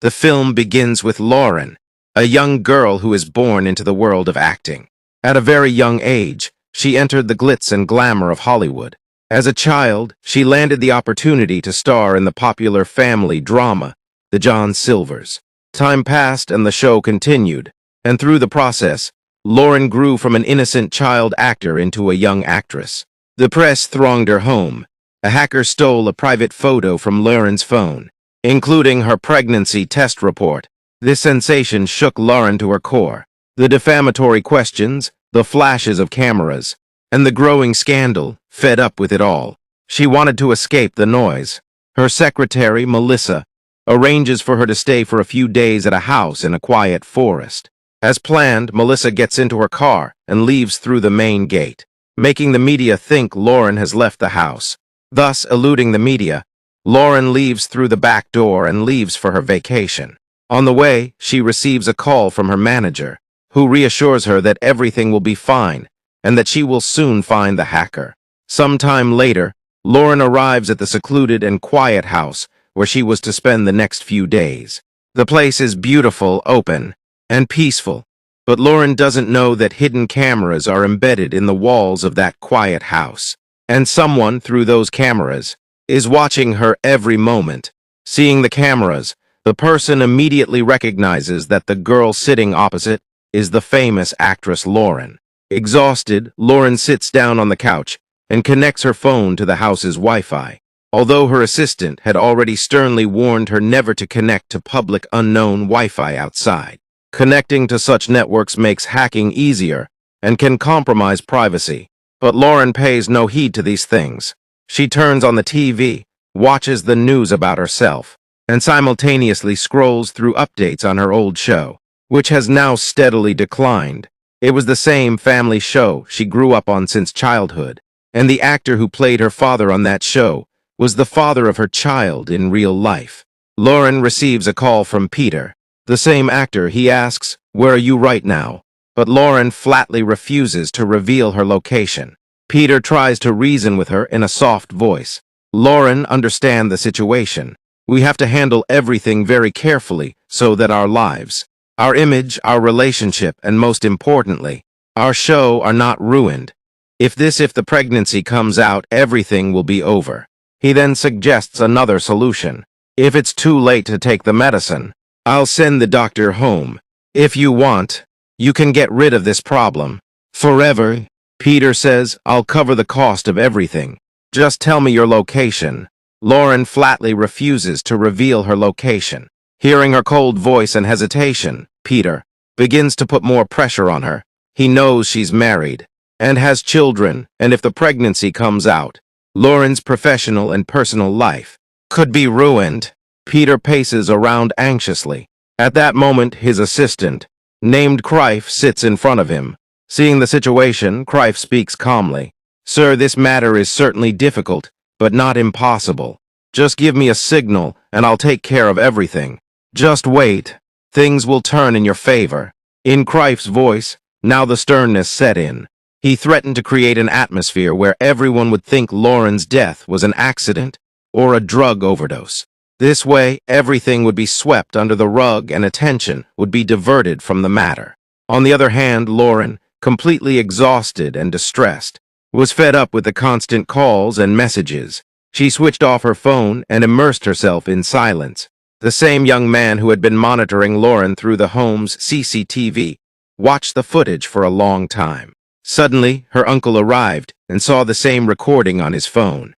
The film begins with Lauren, a young girl who is born into the world of acting. At a very young age, she entered the glitz and glamour of Hollywood. As a child, she landed the opportunity to star in the popular family drama, The John Silvers. Time passed and the show continued, and through the process, Lauren grew from an innocent child actor into a young actress. The press thronged her home. A hacker stole a private photo from Lauren's phone, including her pregnancy test report. This sensation shook Lauren to her core. The defamatory questions, the flashes of cameras, and the growing scandal, fed up with it all. She wanted to escape the noise. Her secretary, Melissa, arranges for her to stay for a few days at a house in a quiet forest. As planned, Melissa gets into her car and leaves through the main gate, making the media think Lauren has left the house. Thus, eluding the media, Lauren leaves through the back door and leaves for her vacation. On the way, she receives a call from her manager, who reassures her that everything will be fine and that she will soon find the hacker. Sometime later, Lauren arrives at the secluded and quiet house where she was to spend the next few days. The place is beautiful, open, and peaceful, but Lauren doesn't know that hidden cameras are embedded in the walls of that quiet house, and someone, through those cameras, is watching her every moment. Seeing the cameras, the person immediately recognizes that the girl sitting opposite is the famous actress Lauren. Exhausted, Lauren sits down on the couch and connects her phone to the house's Wi-Fi. Although her assistant had already sternly warned her never to connect to public unknown Wi-Fi outside. Connecting to such networks makes hacking easier and can compromise privacy. But Lauren pays no heed to these things. She turns on the TV, watches the news about herself, and simultaneously scrolls through updates on her old show, which has now steadily declined. It was the same family show she grew up on since childhood, and the actor who played her father on that show was the father of her child in real life. Lauren receives a call from Peter, the same actor. He asks, "Where are you right now?" But Lauren flatly refuses to reveal her location. Peter tries to reason with her in a soft voice. Lauren understands the situation. We have to handle everything very carefully so that our lives, our image, our relationship, and most importantly, our show are not ruined. If the pregnancy comes out, everything will be over. He then suggests another solution. If it's too late to take the medicine, I'll send the doctor home. If you want, you can get rid of this problem forever. Peter says, "I'll cover the cost of everything. Just tell me your location." Lauren flatly refuses to reveal her location. Hearing her cold voice and hesitation, Peter begins to put more pressure on her. He knows she's married and has children, and if the pregnancy comes out, Lauren's professional and personal life could be ruined. Peter paces around anxiously. At that moment, his assistant, named Crife, sits in front of him. Seeing the situation, Crife speaks calmly. "Sir, this matter is certainly difficult, but not impossible. Just give me a signal, and I'll take care of everything. Just wait. Things will turn in your favor." In Crife's voice, now the sternness set in. He threatened to create an atmosphere where everyone would think Lauren's death was an accident or a drug overdose. This way, everything would be swept under the rug and attention would be diverted from the matter. On the other hand, Lauren, completely exhausted and distressed, was fed up with the constant calls and messages. She switched off her phone and immersed herself in silence. The same young man who had been monitoring Lauren through the home's CCTV watched the footage for a long time. Suddenly, her uncle arrived and saw the same recording on his phone.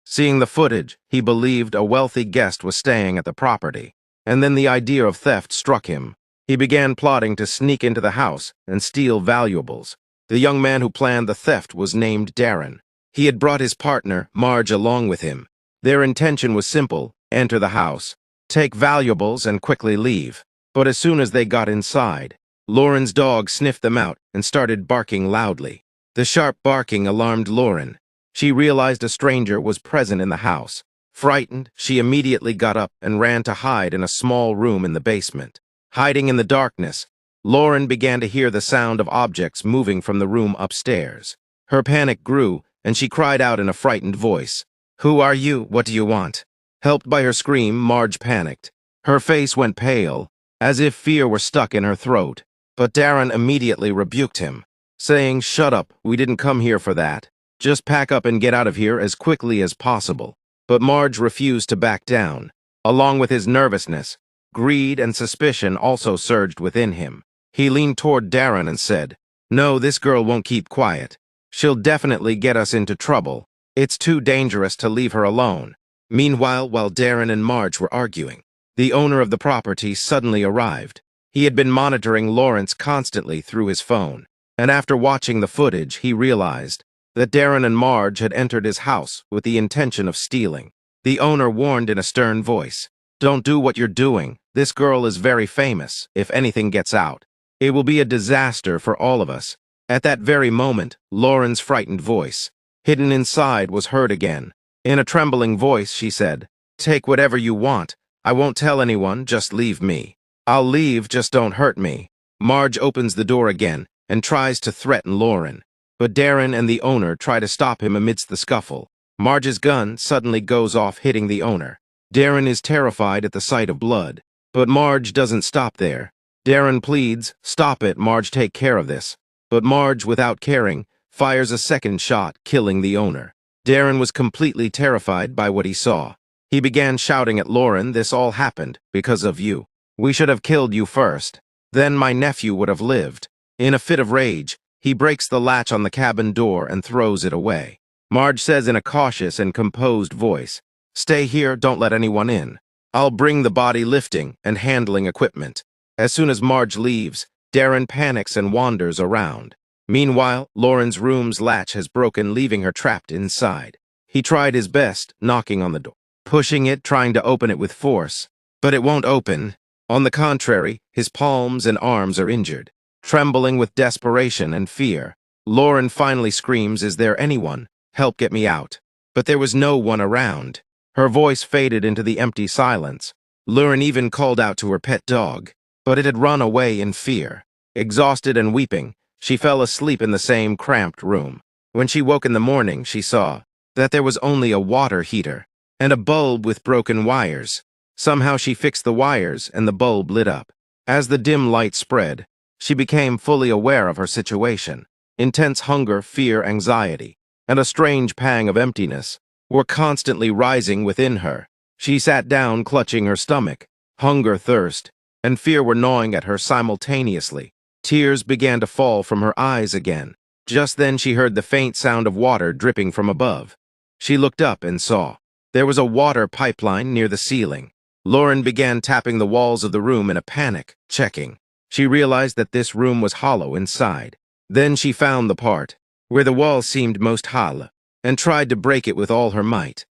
Seeing the footage, he believed a wealthy guest was staying at the property, and then the idea of theft struck him. He began plotting to sneak into the house and steal valuables. The young man who planned the theft was named Darren. He had brought his partner, Marge, along with him. Their intention was simple: enter the house, take valuables, and quickly leave. But as soon as they got inside, Lauren's dog sniffed them out and started barking loudly. The sharp barking alarmed Lauren. She realized a stranger was present in the house. Frightened, she immediately got up and ran to hide in a small room in the basement. Hiding in the darkness, Lauren began to hear the sound of objects moving from the room upstairs. Her panic grew, and she cried out in a frightened voice, "Who are you? What do you want?" Helped by her scream, Marge panicked. Her face went pale, as if fear were stuck in her throat. But Darren immediately rebuked him, saying, "Shut up, we didn't come here for that. Just pack up and get out of here as quickly as possible." But Marge refused to back down. Along with his nervousness, greed and suspicion also surged within him. He leaned toward Darren and said, "No, this girl won't keep quiet. She'll definitely get us into trouble. It's too dangerous to leave her alone." Meanwhile, while Darren and Marge were arguing, the owner of the property suddenly arrived. He had been monitoring Lawrence constantly through his phone, and after watching the footage, he realized that Darren and Marge had entered his house with the intention of stealing. The owner warned in a stern voice, "Don't do what you're doing. This girl is very famous. If anything gets out, it will be a disaster for all of us." At that very moment, Lauren's frightened voice, hidden inside, was heard again. In a trembling voice, she said, "Take whatever you want. I won't tell anyone, just leave me. I'll leave, just don't hurt me." Marge opens the door again and tries to threaten Lauren, but Darren and the owner try to stop him amidst the scuffle. Marge's gun suddenly goes off, hitting the owner. Darren is terrified at the sight of blood, but Marge doesn't stop there. Darren pleads, "Stop it, Marge, take care of this." But Marge, without caring, fires a second shot, killing the owner. Darren was completely terrified by what he saw. He began shouting at Lauren, "This all happened because of you. We should have killed you first. Then my nephew would have lived." In a fit of rage, he breaks the latch on the cabin door and throws it away. Marge says in a cautious and composed voice, "Stay here, don't let anyone in. I'll bring the body lifting and handling equipment." As soon as Marge leaves, Darren panics and wanders around. Meanwhile, Lauren's room's latch has broken, leaving her trapped inside. He tried his best, knocking on the door, pushing it, trying to open it with force, but it won't open. On the contrary, his palms and arms are injured. Trembling with desperation and fear, Lauren finally screams, "Is there anyone? Help get me out." But there was no one around. Her voice faded into the empty silence. Lauren even called out to her pet dog, but it had run away in fear. Exhausted and weeping, she fell asleep in the same cramped room. When she woke in the morning, she saw that there was only a water heater and a bulb with broken wires. Somehow she fixed the wires and the bulb lit up. As the dim light spread, she became fully aware of her situation. Intense hunger, fear, anxiety, and a strange pang of emptiness were constantly rising within her. She sat down, clutching her stomach. Hunger, thirst, and fear were gnawing at her simultaneously. Tears began to fall from her eyes again. Just then she heard the faint sound of water dripping from above. She looked up and saw there was a water pipeline near the ceiling. Lauren began tapping the walls of the room in a panic, checking. She realized that this room was hollow inside. Then she found the part where the wall seemed most hollow and tried to break it with all her might.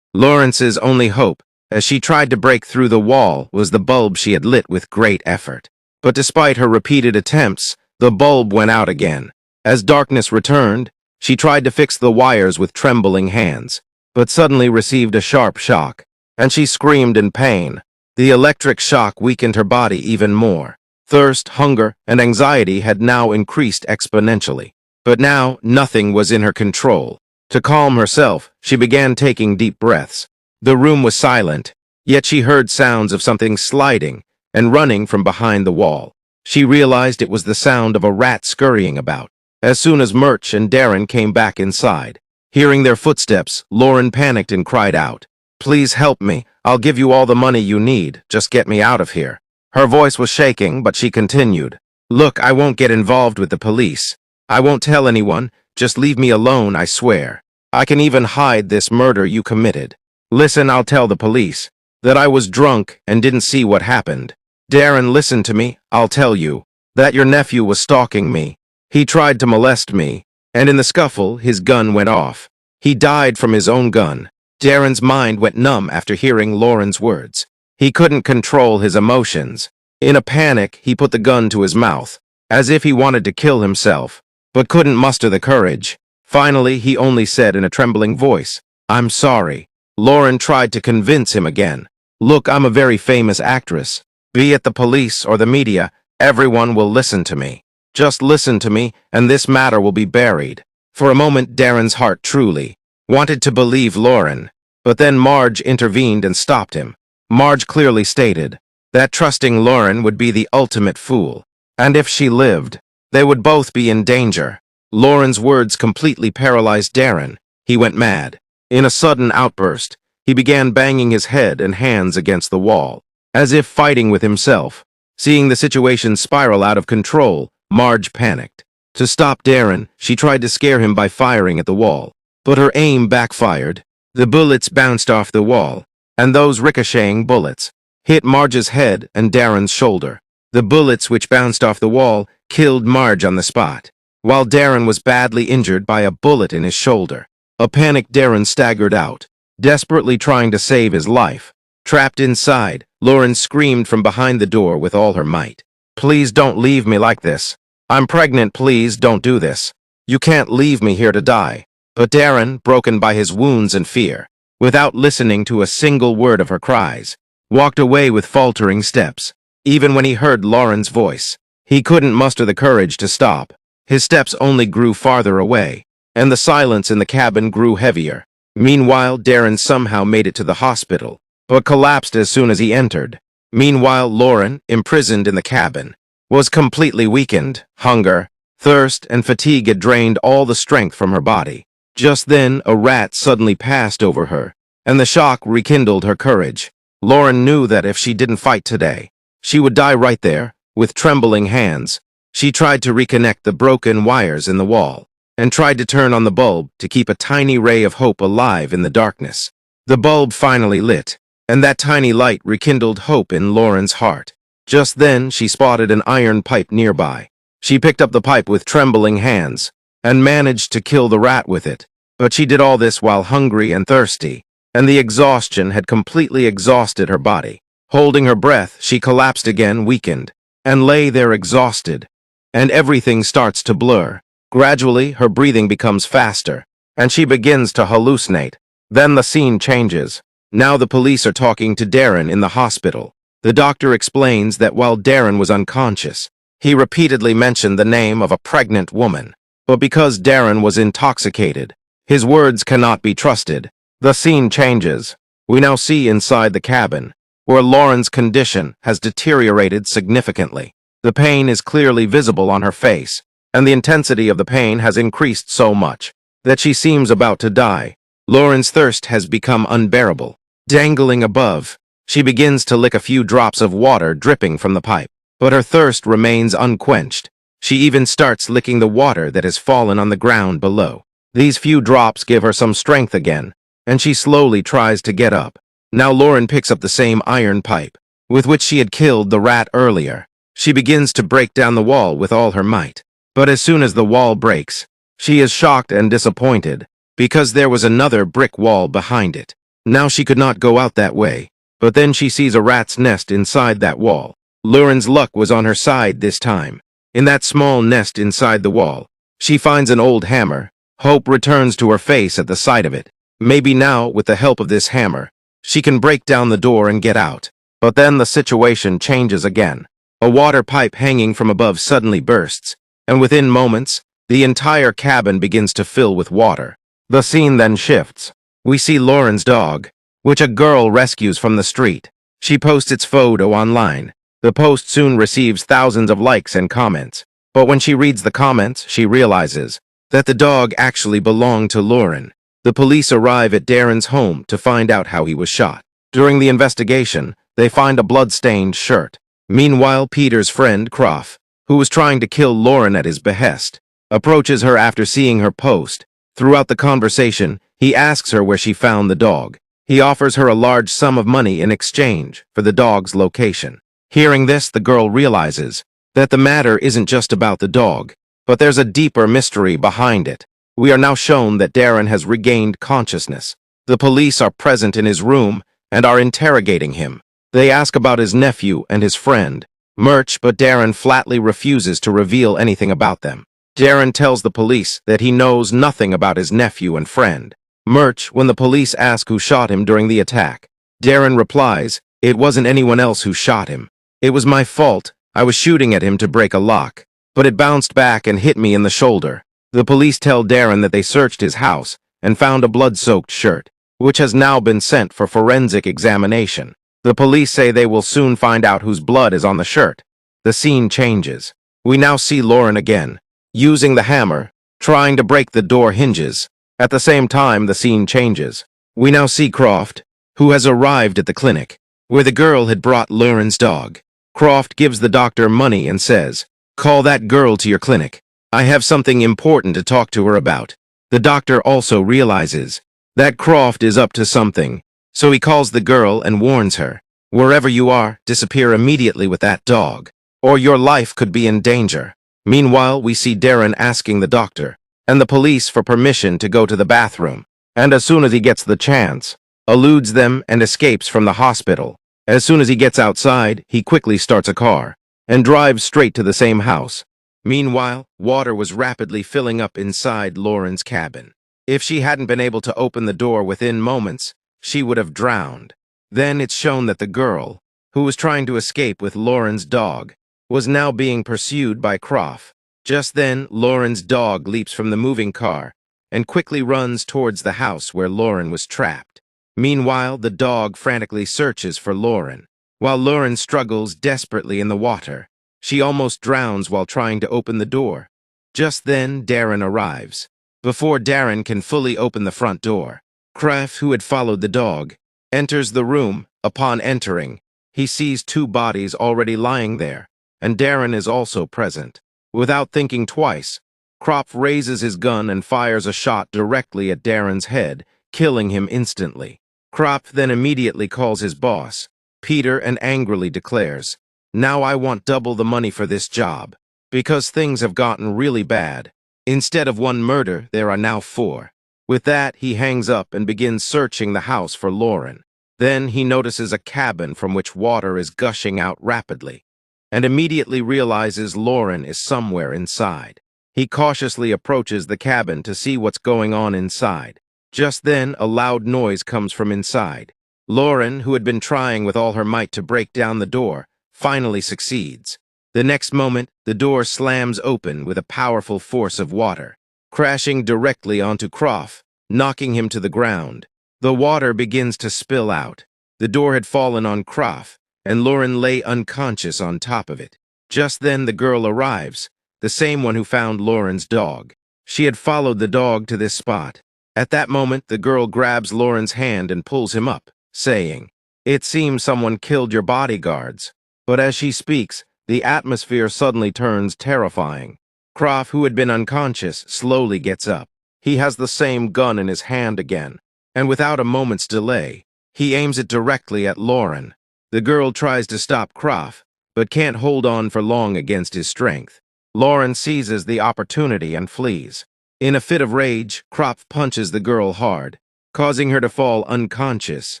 Lawrence's only hope, as she tried to break through the wall, was the bulb she had lit with great effort. But despite her repeated attempts, the bulb went out again. As darkness returned, she tried to fix the wires with trembling hands, but suddenly received a sharp shock, and she screamed in pain. The electric shock weakened her body even more. Thirst, hunger, and anxiety had now increased exponentially. But now, nothing was in her control. To calm herself, she began taking deep breaths. The room was silent, yet she heard sounds of something sliding and running from behind the wall. She realized it was the sound of a rat scurrying about. As soon as Murch and Darren came back inside, hearing their footsteps, Lauren panicked and cried out, "Please help me. I'll give you all the money you need. Just get me out of here." Her voice was shaking, but she continued, "Look, I won't get involved with the police. I won't tell anyone. Just leave me alone, I swear. I can even hide this murder you committed. Listen, I'll tell the police that I was drunk and didn't see what happened. Darren, listen to me. I'll tell you that your nephew was stalking me. He tried to molest me, and in the scuffle, his gun went off. He died from his own gun." Darren's mind went numb after hearing Lauren's words. He couldn't control his emotions. In a panic, he put the gun to his mouth, as if he wanted to kill himself, but couldn't muster the courage. Finally, he only said in a trembling voice, "I'm sorry." Lauren tried to convince him again. "Look, I'm a very famous actress. Be it the police or the media, everyone will listen to me. Just listen to me, and this matter will be buried." For a moment, Darren's heart truly wanted to believe Lauren, but then Marge intervened and stopped him. Marge clearly stated, that trusting Lauren would be the ultimate fool. And if she lived, they would both be in danger. Lauren's words completely paralyzed Darren. He went mad. In a sudden outburst, he began banging his head and hands against the wall, as if fighting with himself. Seeing the situation spiral out of control, Marge panicked. To stop Darren, she tried to scare him by firing at the wall, but her aim backfired. The bullets bounced off the wall, and those ricocheting bullets hit Marge's head and Darren's shoulder. The bullets which bounced off the wall killed Marge on the spot, while Darren was badly injured by a bullet in his shoulder. A panicked Darren staggered out, desperately trying to save his life. Trapped inside, Lauren screamed from behind the door with all her might. "Please don't leave me like this. I'm pregnant, please don't do this. You can't leave me here to die." But Darren, broken by his wounds and fear, without listening to a single word of her cries, walked away with faltering steps. Even when he heard Lauren's voice, he couldn't muster the courage to stop. His steps only grew farther away, and the silence in the cabin grew heavier. Meanwhile, Darren somehow made it to the hospital, but collapsed as soon as he entered. Meanwhile, Lauren, imprisoned in the cabin, was completely weakened. Hunger, thirst, and fatigue had drained all the strength from her body. Just then, a rat suddenly passed over her, and the shock rekindled her courage. Lauren knew that if she didn't fight today, she would die right there. With trembling hands, she tried to reconnect the broken wires in the wall, and tried to turn on the bulb to keep a tiny ray of hope alive in the darkness. The bulb finally lit, and that tiny light rekindled hope in Lauren's heart. Just then, she spotted an iron pipe nearby. She picked up the pipe with trembling hands, and managed to kill the rat with it. But she did all this while hungry and thirsty, and the exhaustion had completely exhausted her body. Holding her breath, she collapsed again, weakened, and lay there exhausted. And everything starts to blur. Gradually, her breathing becomes faster, and she begins to hallucinate. Then the scene changes. Now the police are talking to Darren in the hospital. The doctor explains that while Darren was unconscious, he repeatedly mentioned the name of a pregnant woman. But because Darren was intoxicated, his words cannot be trusted. The scene changes. We now see inside the cabin, where Lauren's condition has deteriorated significantly. The pain is clearly visible on her face, and the intensity of the pain has increased so much that she seems about to die. Lauren's thirst has become unbearable. Dangling above, she begins to lick a few drops of water dripping from the pipe, but her thirst remains unquenched. She even starts licking the water that has fallen on the ground below. These few drops give her some strength again, and she slowly tries to get up. Now Lauren picks up the same iron pipe, with which she had killed the rat earlier. She begins to break down the wall with all her might. But as soon as the wall breaks, she is shocked and disappointed, because there was another brick wall behind it. Now she could not go out that way, but then she sees a rat's nest inside that wall. Lauren's luck was on her side this time. In that small nest inside the wall, she finds an old hammer. Hope returns to her face at the sight of it. Maybe now, with the help of this hammer, she can break down the door and get out. But then the situation changes again. A water pipe hanging from above suddenly bursts, and within moments, the entire cabin begins to fill with water. The scene then shifts. We see Lauren's dog, which a girl rescues from the street. She posts its photo online. The post soon receives thousands of likes and comments. But when she reads the comments, she realizes that the dog actually belonged to Lauren. The police arrive at Darren's home to find out how he was shot. During the investigation, they find a blood-stained shirt. Meanwhile, Peter's friend, Croft, who was trying to kill Lauren at his behest, approaches her after seeing her post. Throughout the conversation, he asks her where she found the dog. He offers her a large sum of money in exchange for the dog's location. Hearing this, the girl realizes that the matter isn't just about the dog, but there's a deeper mystery behind it. We are now shown that Darren has regained consciousness. The police are present in his room and are interrogating him. They ask about his nephew and his friend, Murch, but Darren flatly refuses to reveal anything about them. Darren tells the police that he knows nothing about his nephew and friend, Murch. When the police ask who shot him during the attack, Darren replies, "It wasn't anyone else who shot him. It was my fault. I was shooting at him to break a lock, but it bounced back and hit me in the shoulder." The police tell Darren that they searched his house and found a blood-soaked shirt, which has now been sent for forensic examination. The police say they will soon find out whose blood is on the shirt. The scene changes. We now see Lauren again, using the hammer, trying to break the door hinges. At the same time, the scene changes. We now see Croft, who has arrived at the clinic, where the girl had brought Lauren's dog. Croft gives the doctor money and says, "Call that girl to your clinic. I have something important to talk to her about." The doctor also realizes that Croft is up to something, so he calls the girl and warns her, "Wherever you are, disappear immediately with that dog, or your life could be in danger." Meanwhile, we see Darren asking the doctor and the police for permission to go to the bathroom, and as soon as he gets the chance, eludes them and escapes from the hospital. As soon as he gets outside, he quickly starts a car and drives straight to the same house. Meanwhile, water was rapidly filling up inside Lauren's cabin. If she hadn't been able to open the door within moments, she would have drowned. Then it's shown that the girl, who was trying to escape with Lauren's dog, was now being pursued by Croft. Just then, Lauren's dog leaps from the moving car and quickly runs towards the house where Lauren was trapped. Meanwhile, the dog frantically searches for Lauren, while Lauren struggles desperately in the water. She almost drowns while trying to open the door. Just then, Darren arrives. Before Darren can fully open the front door, Croft, who had followed the dog, enters the room. Upon entering, he sees two bodies already lying there, and Darren is also present. Without thinking twice, Croft raises his gun and fires a shot directly at Darren's head, killing him instantly. Croft then immediately calls his boss, Peter, and angrily declares, "Now I want double the money for this job, because things have gotten really bad. Instead of one murder, there are now 4. With that, he hangs up and begins searching the house for Lauren. Then he notices a cabin from which water is gushing out rapidly, and immediately realizes Lauren is somewhere inside. He cautiously approaches the cabin to see what's going on inside. Just then, a loud noise comes from inside. Lauren, who had been trying with all her might to break down the door, finally succeeds. The next moment, the door slams open with a powerful force of water, crashing directly onto Croft, knocking him to the ground. The water begins to spill out. The door had fallen on Croft, and Lauren lay unconscious on top of it. Just then, the girl arrives, the same one who found Lauren's dog. She had followed the dog to this spot. At that moment, the girl grabs Lauren's hand and pulls him up, saying, "It seems someone killed your bodyguards." But as she speaks, the atmosphere suddenly turns terrifying. Croft, who had been unconscious, slowly gets up. He has the same gun in his hand again, and without a moment's delay, he aims it directly at Lauren. The girl tries to stop Croft, but can't hold on for long against his strength. Lauren seizes the opportunity and flees. In a fit of rage, Croft punches the girl hard, causing her to fall unconscious.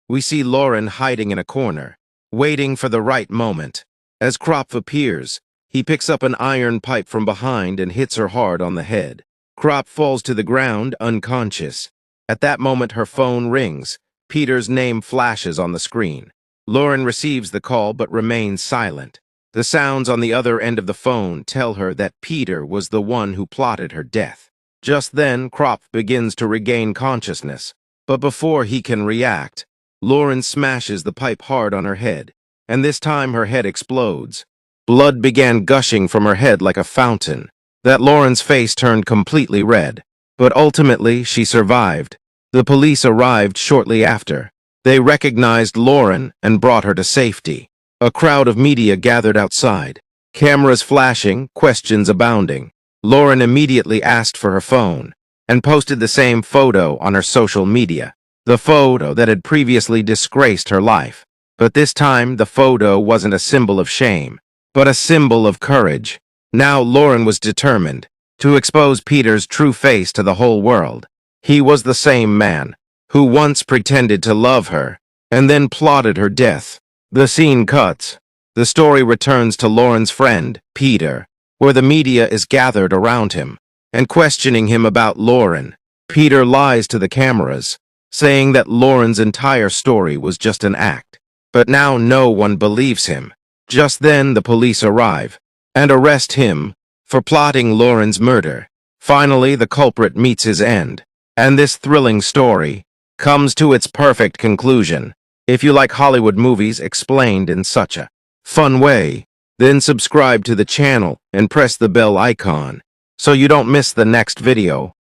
We see Lauren hiding in a corner, waiting for the right moment. As Croft appears, he picks up an iron pipe from behind and hits her hard on the head. Croft falls to the ground, unconscious. At that moment, her phone rings. Peter's name flashes on the screen. Lauren receives the call but remains silent. The sounds on the other end of the phone tell her that Peter was the one who plotted her death. Just then, Croft begins to regain consciousness, but before he can react, Lauren smashes the pipe hard on her head, and this time her head explodes. Blood began gushing from her head like a fountain. That Lauren's face turned completely red, but ultimately she survived. The police arrived shortly after. They recognized Lauren and brought her to safety. A crowd of media gathered outside, cameras flashing, questions abounding. Lauren immediately asked for her phone and posted the same photo on her social media, the photo that had previously disgraced her life. But this time, the photo wasn't a symbol of shame, but a symbol of courage. Now Lauren was determined to expose Peter's true face to the whole world. He was the same man who once pretended to love her and then plotted her death. The scene cuts. The story returns to Lauren's friend, Peter, where the media is gathered around him and questioning him about Lauren. Peter lies to the cameras, saying that Lauren's entire story was just an act. But now no one believes him. Just then the police arrive and arrest him for plotting Lauren's murder. Finally, the culprit meets his end, and this thrilling story comes to its perfect conclusion. If you like Hollywood movies explained in such a fun way, then subscribe to the channel and press the bell icon so you don't miss the next video.